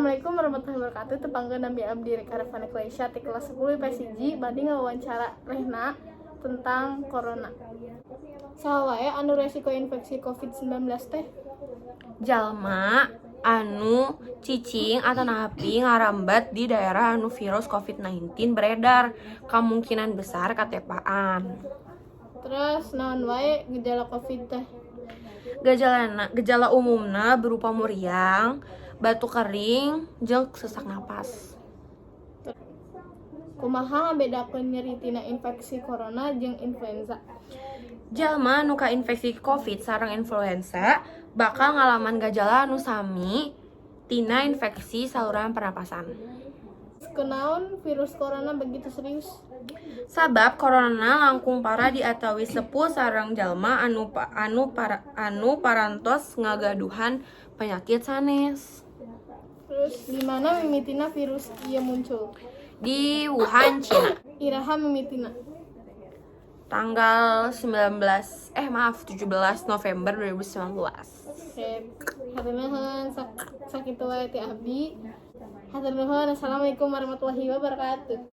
Assalamualaikum warahmatullahi wabarakatuh. Tepangkeun Nabi Abdi Rek Arafana Klaisya ti kelas 10 IPS 1 bade ngawawancara Rehna tentang corona. Saha wae anu resiko infeksi COVID-19 teh? Jalma anu cicing atau napi ngarambat di daerah anu virus COVID-19 beredar, kemungkinan besar katepaan. Terus naon wae gejala COVID teh? Gejala umumna berupa meriang, batuk kering, jeung sesak napas. Kumaha ngabedakeun nyeri tina infeksi corona jeung influenza? Jalma anu kainfeksi COVID sareng influenza bakal ngalaman gejala anu sami tina infeksi saluran pernapasan. Kunaon virus corona begitu serius? Sabab corona langkung parah diatawi sepuh sareng jalma anu parantos ngagaduhan penyakit sanes. Terus di mana mimitina virus ieu muncul? Di Wuhan, Cina. Iraha mimitina? Tanggal 17 November 2019. Oke, hatur nuhun sakitu wae ti Abi. Hatur nuhun. Assalamualaikum warahmatullahi wabarakatuh.